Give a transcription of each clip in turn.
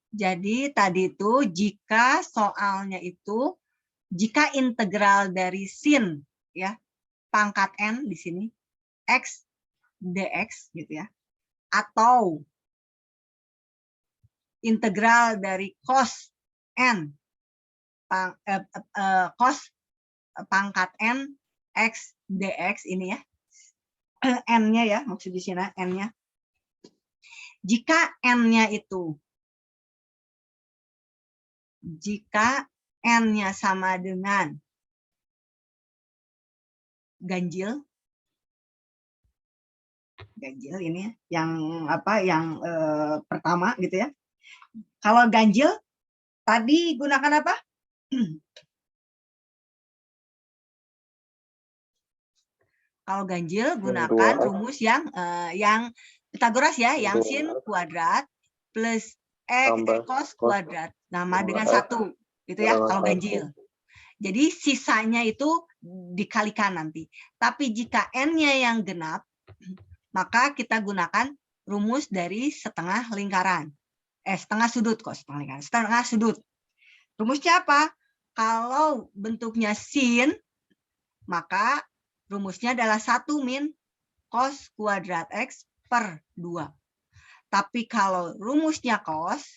Jadi tadi itu jika soalnya itu jika integral dari sin ya pangkat n di sini x dx gitu ya, atau integral dari cos n cos pangkat n x dx ini ya, n-nya ya maksud di sini n-nya. Jika n-nya itu jika n-nya sama dengan ganjil ini ya, yang apa yang pertama gitu ya. Kalau ganjil tadi gunakan apa? Kalau ganjil gunakan rumus yang Pitagoras ya, yang sin kuadrat plus cos kuadrat sama dengan 1 gitu ya kalau ganjil. Jadi sisanya itu dikalikan nanti. Tapi jika n-nya yang genap, maka kita gunakan rumus dari setengah lingkaran. Setengah sudut kok, setengah lingkaran. Setengah sudut. Rumusnya apa? Kalau bentuknya sin, maka rumusnya adalah 1 min cos kuadrat X per 2. Tapi kalau rumusnya cos,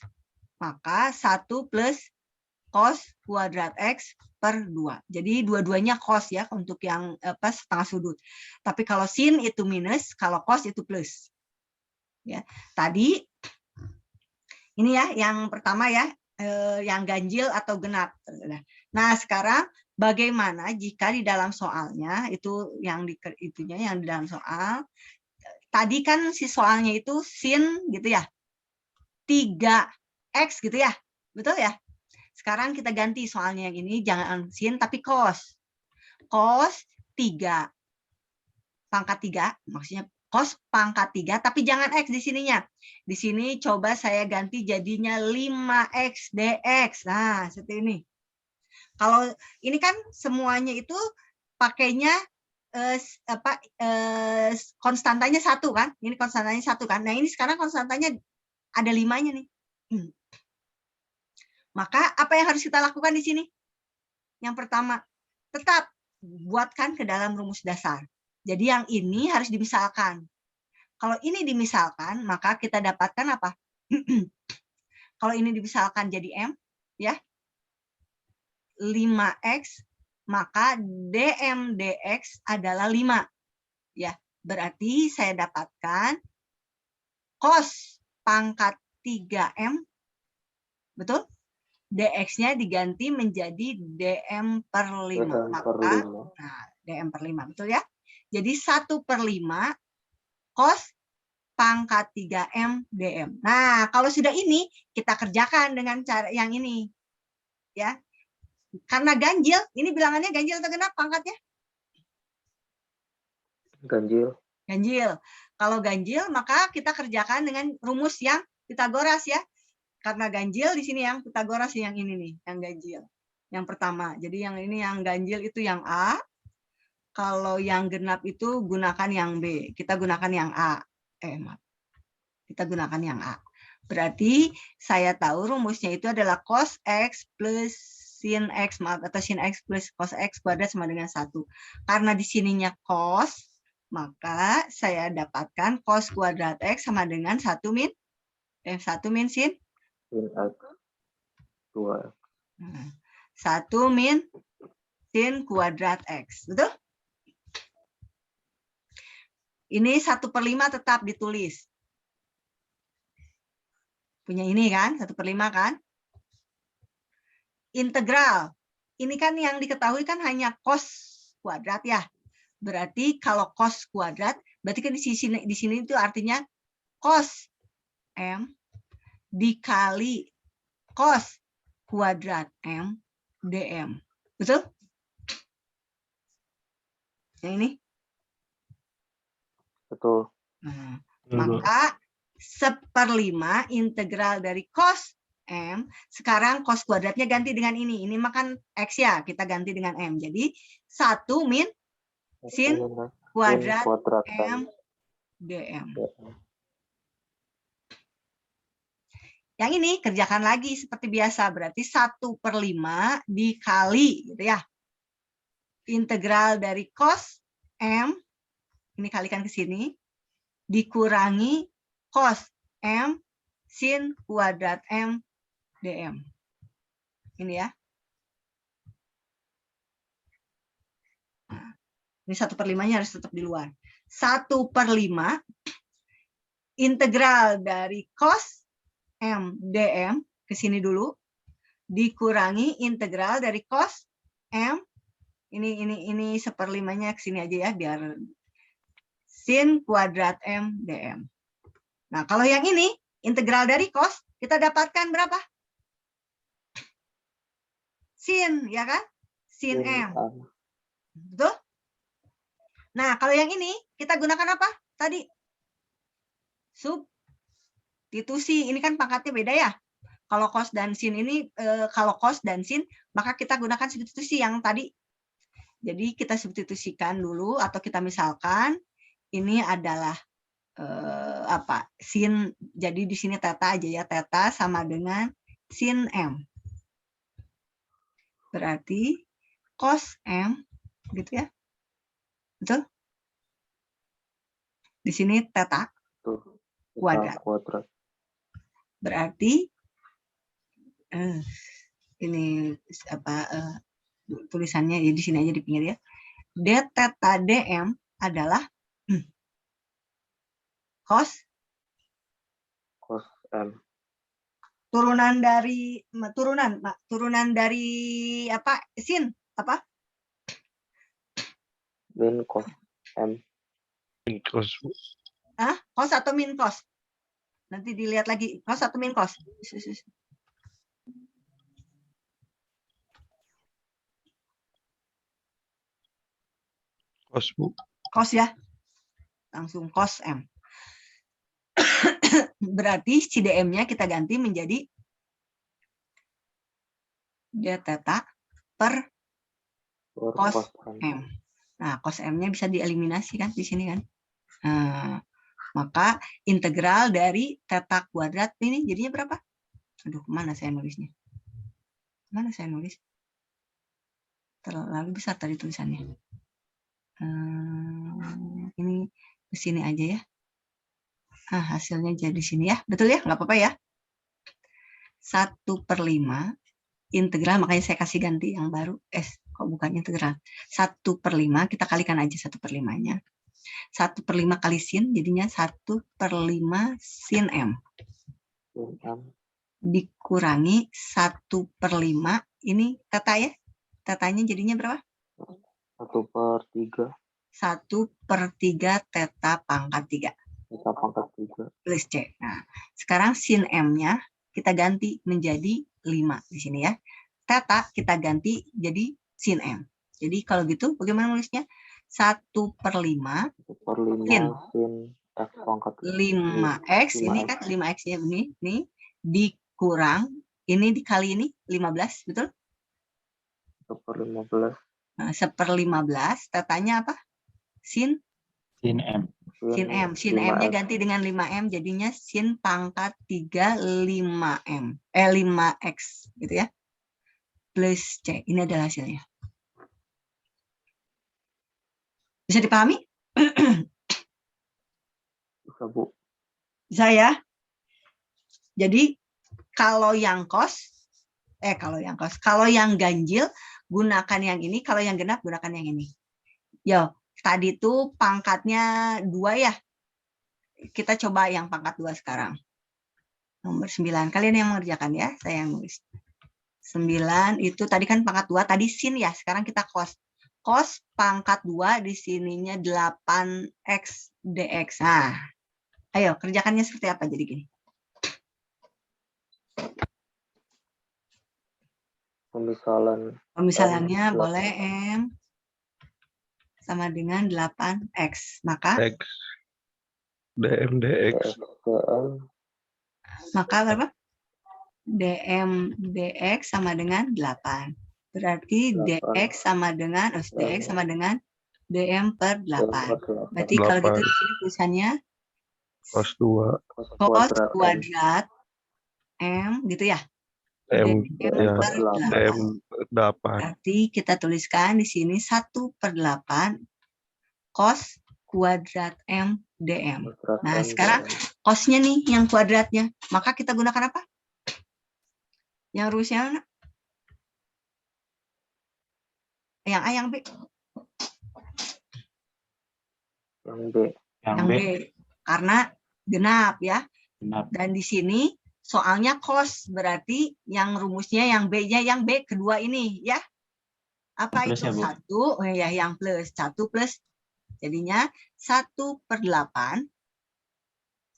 maka 1 plus cos kuadrat X per 2. Jadi dua-duanya cos ya untuk yang setengah sudut. Tapi kalau sin itu minus, kalau cos itu plus. Ya. Tadi ini ya yang pertama ya, yang ganjil atau genap. Nah, sekarang bagaimana jika di dalam soalnya itu yang di dalam soal tadi kan si soalnya itu sin gitu ya. 3x gitu ya. Betul ya? Sekarang kita ganti soalnya yang ini jangan sin tapi cos. Cos 3 pangkat 3 maksudnya cos pangkat 3 tapi jangan x di sininya. Di sini coba saya ganti jadinya 5x dx. Nah, seperti ini. Kalau ini kan semuanya itu pakainya konstantanya 1 kan? Ini konstantanya 1 kan? Nah, ini sekarang konstantanya ada 5-nya nih. Maka apa yang harus kita lakukan di sini? Yang pertama, tetap buatkan ke dalam rumus dasar. Jadi yang ini harus dimisalkan. Kalau ini dimisalkan, maka kita dapatkan apa? Kalau ini dimisalkan jadi M, ya 5x, maka dm dx adalah 5. Ya, berarti saya dapatkan cos pangkat 3m, betul? dx-nya diganti menjadi dm per 5. Maka, nah, dm per 5, betul ya? Jadi 1/5 cos pangkat 3m dm. Nah, kalau sudah ini, kita kerjakan dengan cara yang ini. Ya, karena ganjil, ini bilangannya ganjil atau genap pangkatnya? Ganjil. Ganjil. Kalau ganjil, maka kita kerjakan dengan rumus yang Pitagoras ya. Karena ganjil di sini yang Pitagoras yang ini nih, yang ganjil. Yang pertama. Jadi yang ini yang ganjil itu yang A. Kalau yang genap itu gunakan yang B. Kita gunakan yang A. Maaf. Kita gunakan yang A. Berarti saya tahu rumusnya itu adalah cos X plus sin X, maaf, atau sin X plus cos X kuadrat sama dengan 1. Karena di sininya cos, maka saya dapatkan cos kuadrat X sama dengan 1 min sin X 2. 1 min sin kuadrat X. Betul? Ini 1/5 tetap ditulis. Punya ini kan, 1/5 kan? Integral. Ini kan yang diketahui kan hanya cos kuadrat ya. Berarti kalau cos kuadrat, berarti kan di sini itu artinya cos M dikali cos kuadrat M dm. Betul? Yang ini? Betul. Nah, maka 1/5 integral dari cos M, sekarang cos kuadratnya ganti dengan ini. Ini makan X ya, kita ganti dengan M. Jadi 1 min sin kuadrat M dm. Yang ini kerjakan lagi seperti biasa, berarti 1/5 dikali, gitu ya. Integral dari cos M, ini kalikan ke sini, dikurangi cos M sin kuadrat M dm. Ini ya. Nah, ini 1/5-nya harus tetap di luar. 1/5 integral dari cos M dm ke sini dulu dikurangi integral dari cos M ini 1/5-nya ke sini aja ya biar sin kuadrat M dm. Nah, kalau yang ini integral dari cos kita dapatkan berapa? Sin, ya kan? Sin M. Betul? Nah, kalau yang ini kita gunakan apa? Tadi substitusi. Ini kan pangkatnya beda ya. Kalau cos dan sin ini, kalau cos dan sin, maka kita gunakan substitusi yang tadi. Jadi kita substitusikan dulu atau kita misalkan ini adalah apa? Sin. Jadi di sini theta aja ya. Theta sama dengan sin M. Berarti cos M gitu ya. Betul? Di sini theta kuadrat. Berarti ini apa tulisannya ya di sini aja di pinggir ya. D theta dm adalah cos M. Turunan dari apa? Sin apa? Min cos M. Min cos. Cos atau min cos? Nanti dilihat lagi cos atau min cos. Cos, Bu. Cos ya. Langsung cos M. Berarti si dm-nya kita ganti menjadi d theta per cos M. Nah, cos M-nya bisa dieliminasi kan di sini kan. Nah, maka integral dari theta kuadrat ini jadinya berapa? Aduh, mana saya nulisnya? Mana saya nulis? Terlalu besar tadi tulisannya. Ini ke sini aja ya. Hasilnya jadi sini ya. Betul ya? Nggak apa-apa ya. 1/5 integral, makanya saya kasih ganti yang baru. Kok bukan integral? 1/5, kita kalikan aja 1/5-nya. 1/5 kali sin, jadinya 1/5 sin M. Dikurangi 1/5, ini theta ya. Tetanya jadinya berapa? 1/3. 1/3 theta pangkat 3. Theta pangkat 3. Plus C. Nah, sekarang sin M-nya kita ganti menjadi 5 di sini ya. Theta kita ganti jadi sin M. Jadi kalau gitu bagaimana nulisnya? 1/5 sin X pangkat 5X, ini kan 5X-nya ini dikurang, ini dikali ini 15, betul? 1/15. Nah, 1/15, tetanya apa? Sin M. Sin M. Sin M-nya ganti dengan 5M, jadinya sin pangkat 3 5M. 5X, gitu ya. Plus C. Ini adalah hasilnya. Bisa dipahami? Bisa, Bu. Bisa ya? Jadi, kalau yang ganjil, gunakan yang ini. Kalau yang genap, gunakan yang ini. Yo. Tadi tuh pangkatnya 2 ya. Kita coba yang pangkat 2 sekarang. Nomor 9. Kalian yang mengerjakan ya. Saya yang nulis. 9 itu tadi kan pangkat 2. Tadi sin ya. Sekarang kita cos. Cos pangkat 2 di sininya 8x dx. Nah, ayo kerjakannya seperti apa jadi gini. Pemisalannya boleh M sama dengan 8X. Maka X dm dx. Maka berapa? dm dx sama dengan 8. Berarti dx sama dengan dm per 8. Berarti kalau gitu di sini tulisannya Cos 2. cos kuadrat M gitu ya. M DM ya, per 8. DM 8. Berarti kita tuliskan di sini 1/8 cos kuadrat M DM. Nah, sekarang cosnya nih yang kuadratnya. Maka kita gunakan apa? Yang rumusnya mana? Yang A, yang B? Yang B. Yang B. Karena genap ya. Genap. Dan di sini soalnya cos, berarti yang rumusnya yang B-nya yang B kedua ini ya. Apa Plus itu? ya, Bu? 1, ya yang plus. 1 plus. Jadinya 1/8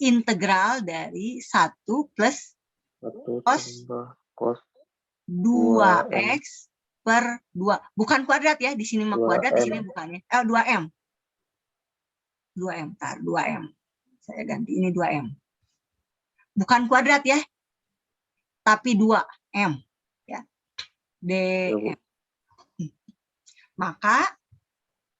integral dari 1 plus 1 cos tambah cos 2x per 2. Bukan kuadrat ya. Di sini mah kuadrat, di sini bukannya. 2M. 2M. Tar, 2M. Saya ganti ini 2M. Bukan kuadrat ya. Tapi 2M. Ya. DM. Maka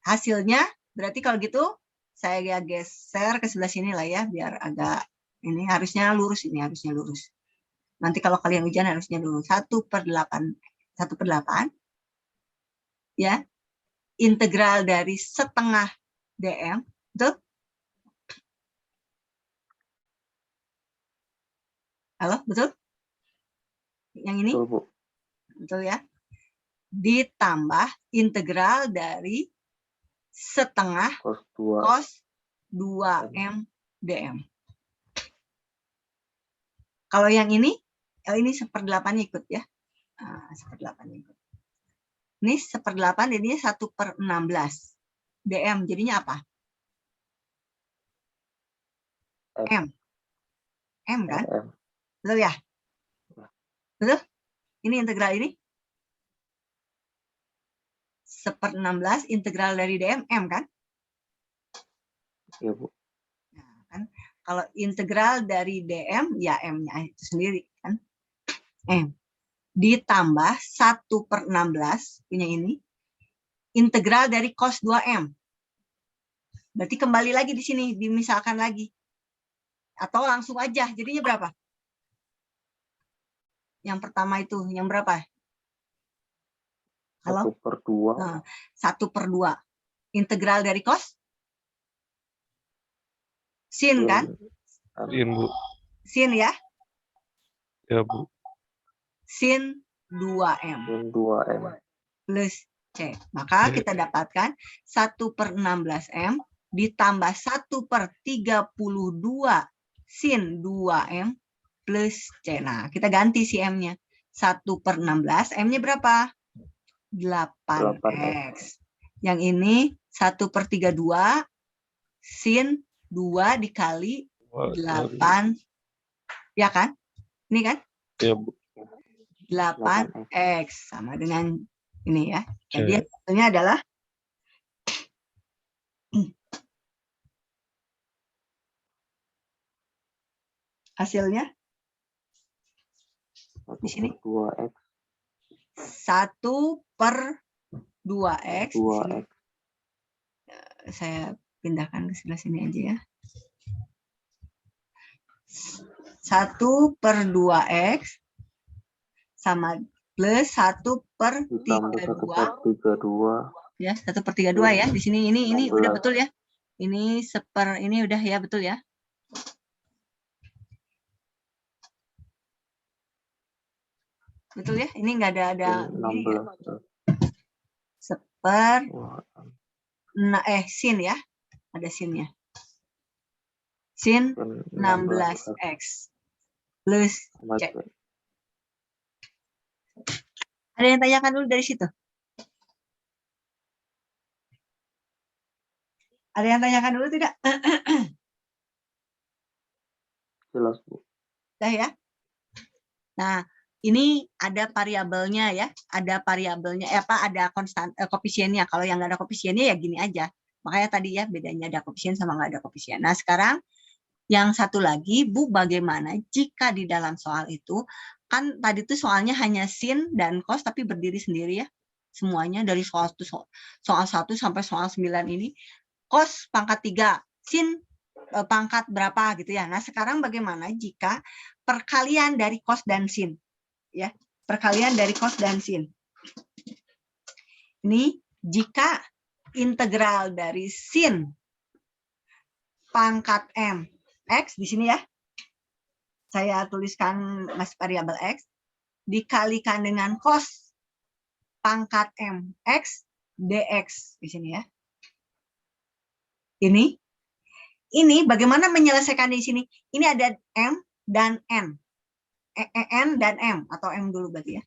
hasilnya berarti kalau gitu saya geser ke sebelah sini lah ya, biar agak ini harusnya lurus, ini harusnya lurus. Nanti kalau kalian ujian harusnya lurus. 1/8 ya, integral dari setengah DM, betul? Halo, betul? Yang ini? Betul, Bu. Betul ya. Ditambah integral dari setengah cos 2M DM. Kalau yang ini 1/8 ikut ya. 1/8 ikut. Ini 1/8 jadinya 1/16. DM jadinya apa? M. M kan? Betul ya? Betul? Ini integral ini 1/16 integral dari DM M kan? Iya, Bu. Nah, kan? Kalau integral dari DM ya M-nya itu sendiri kan? M. Ditambah 1/16 punya ini integral dari cos 2M. Berarti kembali lagi di sini dimisalkan lagi. Atau langsung aja. Jadinya berapa? Yang pertama itu yang berapa? Halo? 1/2. Nah, 1/2. Integral dari cos? Sin kan? Sin, Bu. Sin ya? Ya, Bu. Sin 2M. Sin 2M. Plus C. Maka kita dapatkan 1/16M ditambah 1/32 sin 2M plus C. Nah, kita ganti si M-nya. 1/16, M-nya berapa? 8X. Yang ini 1/32 sin 2 dikali 8. Ya kan? Ini kan? Ya, Bu. 8X. Sama dengan ini ya. Jadi hasilnya adalah hasilnya di sini 2X. 1/2X. 2X. Saya pindahkan ke sebelah sini aja ya. 1/2X sama plus 1/32. Ya, 1/32 ya. Di sini ini udah betul ya. Ini ini udah ya betul ya. Betul ya? Ini enggak ada 16. Sin ya. Ada sinnya. Sin 16X plus C. Ada yang tanyakan dulu dari situ? Ada yang tanyakan dulu tidak? Jelas, Bu. Sudah ya? Nah, ini ada variabelnya ya. Ada variabelnya, ada konstan, koefisiennya. Kalau yang nggak ada koefisiennya ya gini aja. Makanya tadi ya bedanya ada koefisien sama nggak ada koefisien. Nah, sekarang yang satu lagi, Bu, bagaimana jika di dalam soal itu, kan tadi itu soalnya hanya sin dan cos tapi berdiri sendiri ya. Semuanya dari soal 1 sampai soal 9 ini. Cos pangkat 3, sin pangkat berapa gitu ya. Nah, sekarang bagaimana jika perkalian dari cos dan sin? Ya, perkalian dari cos dan sin. Ini jika integral dari sin pangkat m x di sini ya. Saya tuliskan masih variabel x dikalikan dengan cos pangkat m x dx di sini ya. Ini bagaimana menyelesaikan di sini? Ini ada m dan n. N dan m atau m dulu berarti ya.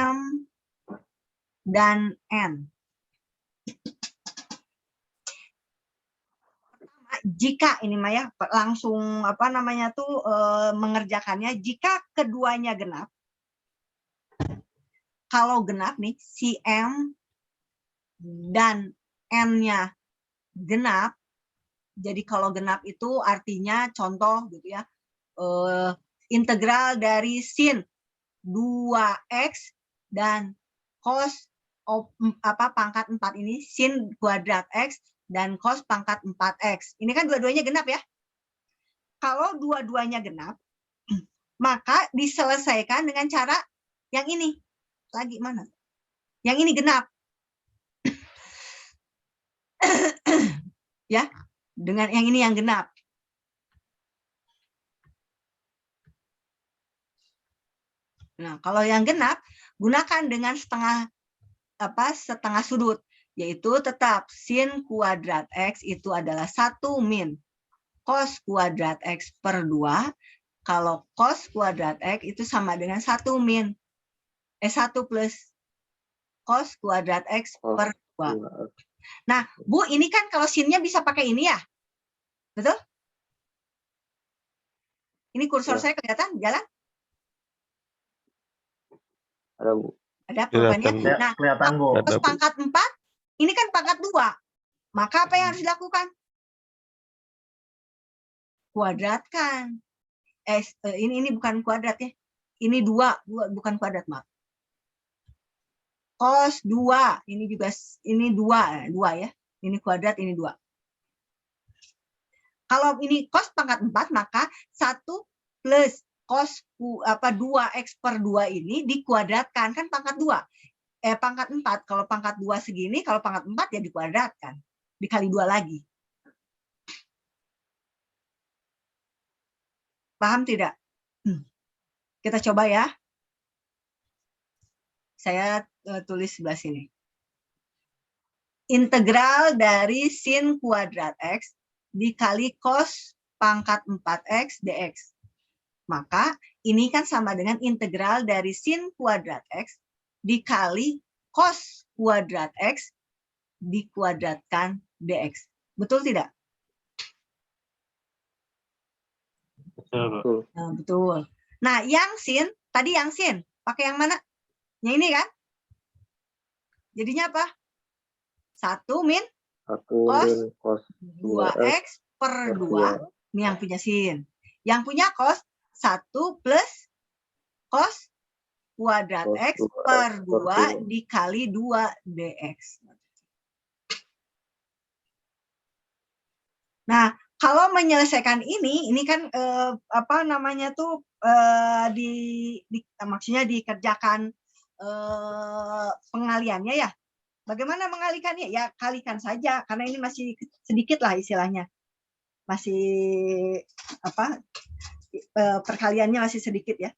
M dan n. Jika ini Maya langsung apa namanya tuh mengerjakannya, jika keduanya genap. Kalau genap nih si m dan n-nya genap. Jadi kalau genap itu artinya contoh gitu ya. Integral dari sin 2x dan cos pangkat 4 ini sin kuadrat x dan cos pangkat 4x. Ini kan dua-duanya genap ya. Kalau dua-duanya genap, maka diselesaikan dengan cara yang ini. Lagi mana? Yang ini genap. Ya, dengan yang ini yang genap. Nah, kalau yang genap, gunakan dengan setengah sudut, yaitu tetap sin kuadrat x itu adalah 1 min cos kuadrat x per 2. Kalau cos kuadrat x itu sama dengan 1 min 1 plus cos kuadrat x per 2. Nah, Bu, ini kan kalau sinnya bisa pakai ini ya? Betul? Ini kursor saya kelihatan jalan? Ada, Bu. Ada perubahannya. Nah, kelihatan, Bu. cos pangkat 4, ini kan pangkat 2. Maka apa yang harus dilakukan? Kuadratkan. Ini bukan kuadrat ya. Ini 2 bukan kuadrat, maaf. Cos 2, ini juga ini 2 ya. Ini kuadrat, ini 2. Kalau ini cos pangkat 4, maka 1 plus cos 2x per 2 ini dikuadratkan, kan pangkat 2. Pangkat 4, kalau pangkat 2 segini, kalau pangkat 4 ya dikuadratkan. Dikali 2 lagi. Paham tidak? Kita coba ya. Saya tulis sebelah sini. Integral dari sin kuadrat x dikali cos pangkat 4x dx. Maka ini kan sama dengan integral dari sin kuadrat x dikali cos kuadrat x dikuadratkan dx. Betul tidak? Betul. Nah, betul. Nah, yang sin, tadi yang sin, pakai yang mana? Yang ini kan? Jadinya apa? 1 min cos 2x per 2. Ini yang punya sin. Yang punya cos 1 plus cos kuadrat x per 2 dikali 2 dx. Nah, kalau menyelesaikan ini kan apa namanya tuh maksudnya dikerjakan pengaliannya ya. Bagaimana mengalikannya? Ya kalikan saja karena ini masih sedikit lah istilahnya. Masih apa? Perkaliannya masih sedikit ya.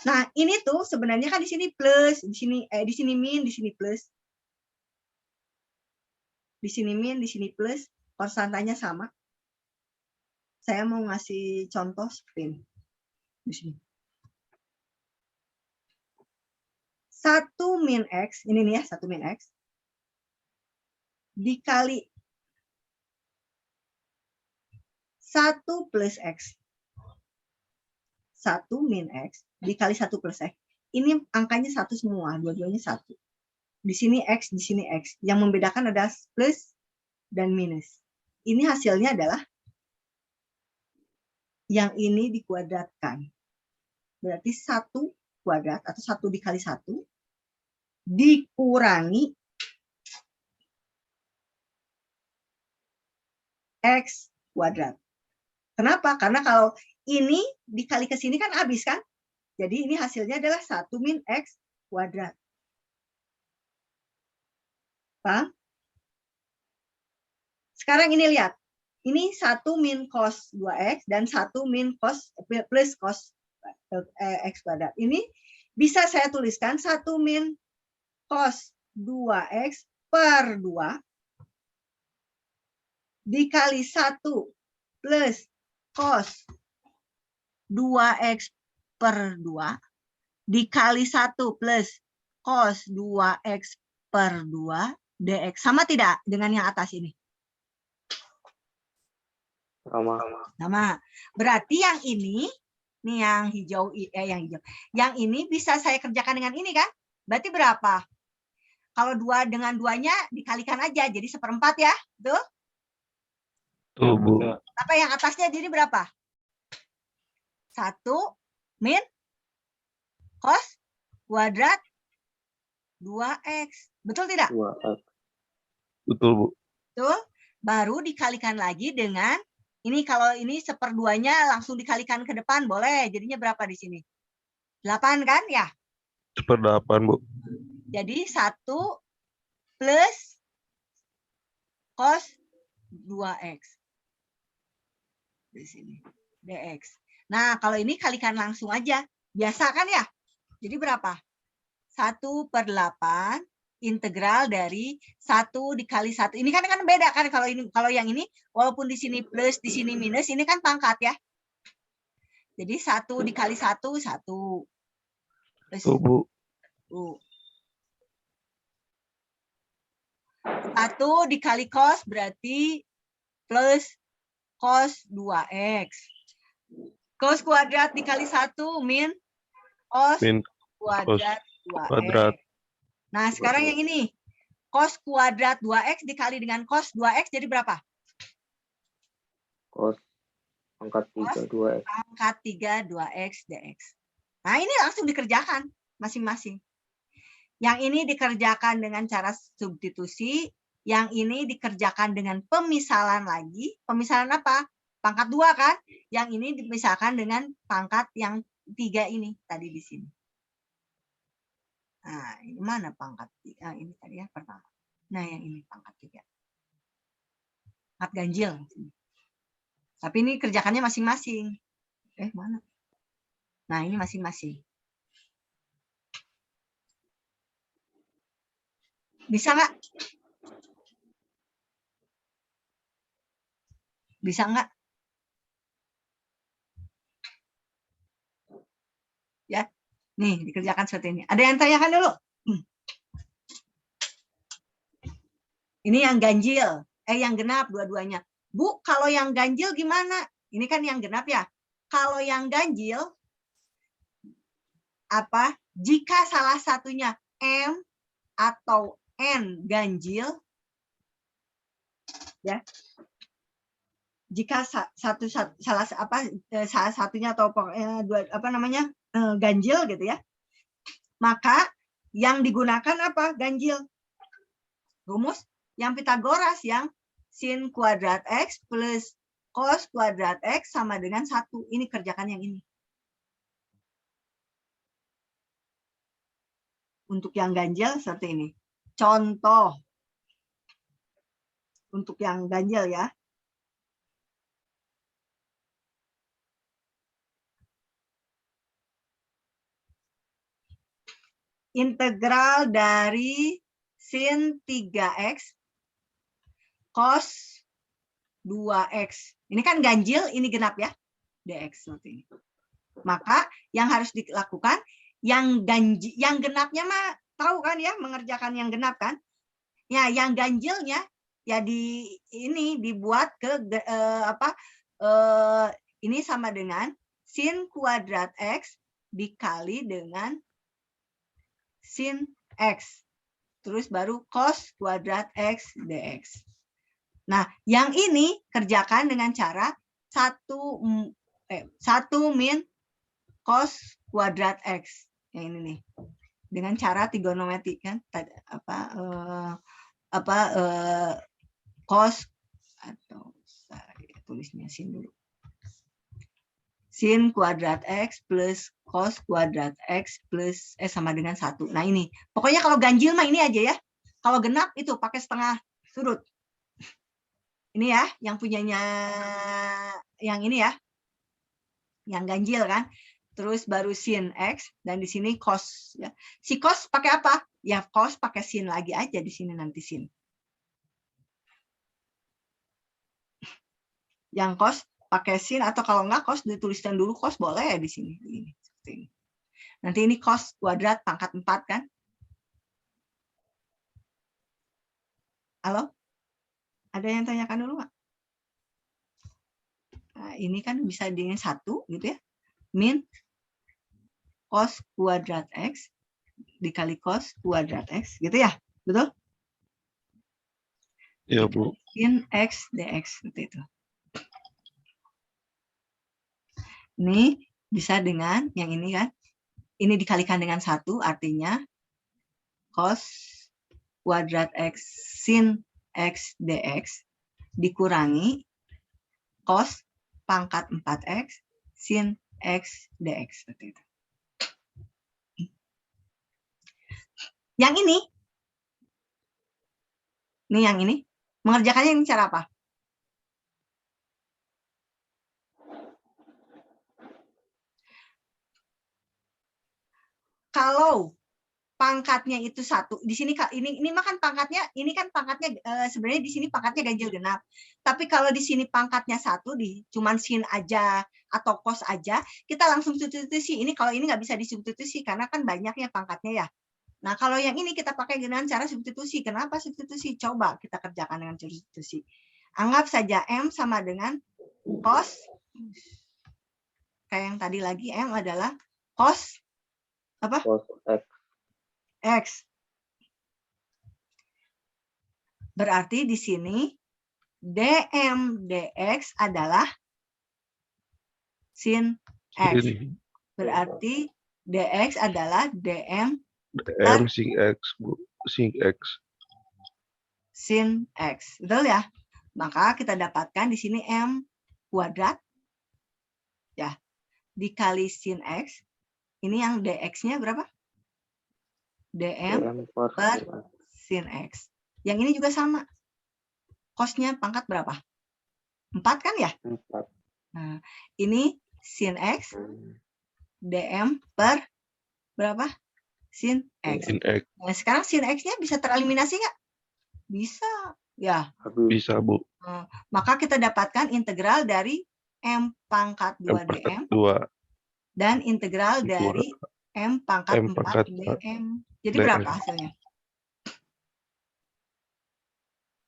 Nah, ini tuh sebenarnya kan di sini plus, di sini min, di sini plus. Di sini min, di sini plus, konstantanya sama. Saya mau ngasih contoh seperti ini. Di sini. 1 min x, ini nih ya, 1 min x dikali 1 plus x. 1 min x dikali 1 plus x. Ini angkanya 1 semua, dua-duanya 1. Di sini x, di sini x. Yang membedakan adalah plus dan minus. Ini hasilnya adalah yang ini dikuadratkan. Berarti 1 kuadrat atau 1 dikali 1 dikurangi X kuadrat. Kenapa? Karena kalau ini dikali ke sini kan habis kan? Jadi ini hasilnya adalah 1 min X kuadrat. Paham? Sekarang ini lihat. Ini 1 min cos 2X dan 1 min cos plus cos X kuadrat. Ini bisa saya tuliskan 1 min cos 2X per 2 dikali 1 plus cos 2X per 2 dikali 1 plus cos 2X per 2 dx. Sama tidak dengan yang atas ini? Sama. Berarti yang ini, nih yang hijau, yang ini bisa saya kerjakan dengan ini kan? Berarti berapa? Kalau 2 dengan 2-nya dikalikan aja, jadi 1/4 ya, tuh. Tuh, Bu. Apa yang atasnya jadi berapa? 1 min cos kuadrat 2X. Betul tidak? 2X. Betul, Bu. Betul. Baru dikalikan lagi dengan ini, kalau ini 1/2-nya langsung dikalikan ke depan boleh. Jadinya berapa di sini? 8 kan ya? 1/8, Bu. Jadi 1 plus cos 2X. Di sini. dx. Nah, kalau ini kalikan langsung aja. Biasa kan ya? Jadi berapa? 1/8 integral dari 1 dikali 1. Ini kan beda kan, kalau yang ini walaupun di sini plus, di sini minus, ini kan pangkat ya. Jadi 1 dikali 1 1. Terus Tuh, Bu. 1 dikali cos berarti plus cos 2X. Cos kuadrat dikali 1 min cos Min kuadrat 2X. kuadrat. Nah, sekarang yang ini. Cos kuadrat 2X dikali dengan cos 2X jadi berapa? Cos pangkat 3 2X. Pangkat 3 2X dx. Nah, ini langsung dikerjakan masing-masing. Yang ini dikerjakan dengan cara substitusi. Yang ini dikerjakan dengan pemisalan lagi. Pemisalan apa? Pangkat 2 kan? Yang ini dipisahkan dengan pangkat yang 3 ini tadi di sini. Nah, ini mana pangkat 3? Ini tadi ya pertama. Nah, yang ini pangkat 3. Pangkat ganjil. Tapi ini kerjakannya masing-masing. Mana? Nah, ini masing-masing. Bisa nggak? Bisa nggak? Ya. Nih, dikerjakan seperti ini. Ada yang tanyakan dulu? Ini yang ganjil. Yang genap dua-duanya. Bu, kalau yang ganjil gimana? Ini kan yang genap ya. Kalau yang ganjil, apa? Jika salah satunya M atau N ganjil, ya. Jika salah satunya atau ganjil gitu ya, maka yang digunakan apa? Ganjil. Rumus yang Pitagoras yang sin kuadrat X plus cos kuadrat X sama dengan 1. Ini kerjakan yang ini. Untuk yang ganjil seperti ini. Contoh. Untuk yang ganjil ya. Integral dari sin 3X cos 2X. Ini kan ganjil, ini genap ya. dx seperti ini. Maka yang harus dilakukan yang genapnya mah tahu kan ya, mengerjakan yang genap kan? Ya, yang ganjilnya ya ini dibuat ke ini sama dengan sin kuadrat X dikali dengan sin X. Terus baru cos kuadrat X dx. Nah, yang ini kerjakan dengan cara 1 min cos kuadrat X. Yang ini nih. Dengan cara trigonometri kan cos atau tulisnya sin dulu. Sin kuadrat X plus cos kuadrat X plus sama dengan 1. Nah ini, pokoknya kalau ganjil mah ini aja ya. Kalau genap itu pakai setengah sudut. Ini ya, yang punyanya yang ini ya. Yang ganjil kan. Terus baru sin X dan di sini cos ya. Si cos pakai apa? Ya cos pakai sin lagi aja di sini nanti sin. Yang cos pakai sin atau kalau enggak cos dituliskan dulu cos boleh ya di sini. Ini, seperti ini. Nanti ini cos kuadrat pangkat 4 kan? Halo? Ada yang tanyakan dulu nggak? Nah, ini kan bisa dengan 1 gitu ya. Min cos kuadrat X dikali cos kuadrat X gitu ya. Betul? Ya, Bu. Sin X dx seperti itu. Ini bisa dengan yang ini kan. Ini dikalikan dengan 1 artinya cos kuadrat X sin X dx dikurangi cos pangkat 4X sin X dx seperti itu. Yang ini yang ini mengerjakannya ini cara apa? Kalau pangkatnya itu 1, di sini ini mah kan pangkatnya, ini kan pangkatnya sebenarnya di sini pangkatnya ganjil genap. Tapi kalau di sini pangkatnya 1 cuman sin aja atau cos aja, kita langsung substitusi. Ini kalau ini nggak bisa disubstitusi karena kan banyaknya pangkatnya ya. Nah, kalau yang ini kita pakai dengan cara substitusi. Kenapa substitusi? Coba kita kerjakan dengan substitusi. Anggap saja M sama dengan cos, kayak yang tadi lagi, M adalah cos apa? Cos X. X. Berarti di sini dm dx adalah sin X. Sin. Berarti dx adalah dm DM sin X, Bu. Sin X. sin X. Betul ya? Maka kita dapatkan di sini M kuadrat ya dikali sin X. Ini yang dx-nya berapa? dm per sin X. Yang ini juga sama. Cos-nya pangkat berapa? 4 kan ya? 4. Nah, ini sin X dm per berapa? Sin X. Sin X. Nah, sekarang sin X-nya bisa tereliminasi nggak? Bisa. Ya. Bisa, Bu. Maka kita dapatkan integral dari M pangkat 2 dm 2. dan integral dari M pangkat 4 dm. Jadi berapa hasilnya?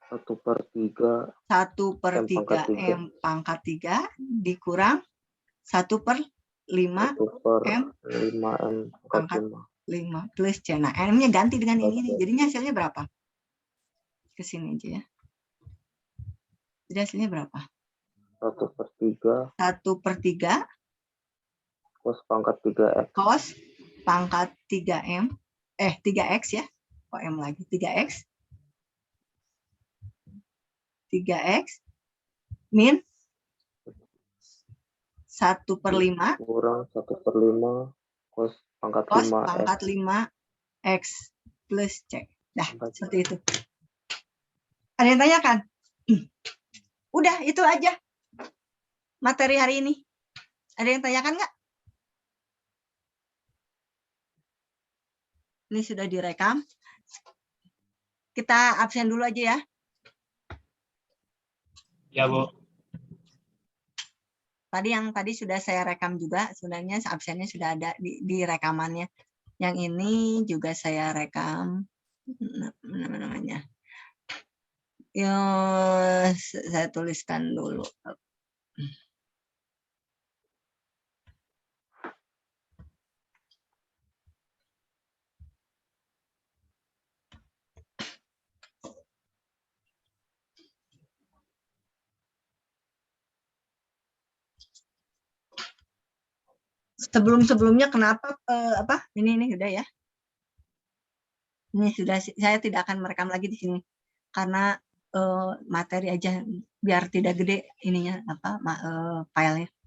1/3. 1/3 M pangkat 3 dikurang 1/5 M pangkat 5 plus C. Nah, M-nya ganti dengan ini. Jadinya hasilnya berapa? Ke sini aja ya. Jadi hasilnya berapa? 1/3. 1/3 Cos pangkat 3X. Cos pangkat 3M. 3X ya. Kok M lagi? 3X. 3X min 1/5 kurang 1/5 cos pangkat cos 5 pangkat 5X plus C. Nah, seperti itu. Ada yang tanyakan? Udah, itu aja materi hari ini. Ada yang tanyakan nggak? Ini sudah direkam. Kita absen dulu aja ya. Ya, Bu. Tadi sudah saya rekam juga, sebenarnya absennya sudah ada di rekamannya. Yang ini juga saya rekam. Mana namanya? Ya, saya tuliskan dulu. Sebelumnya kenapa ini udah ya. Ini sudah, saya tidak akan merekam lagi di sini karena materi aja biar tidak gede ininya apa filenya.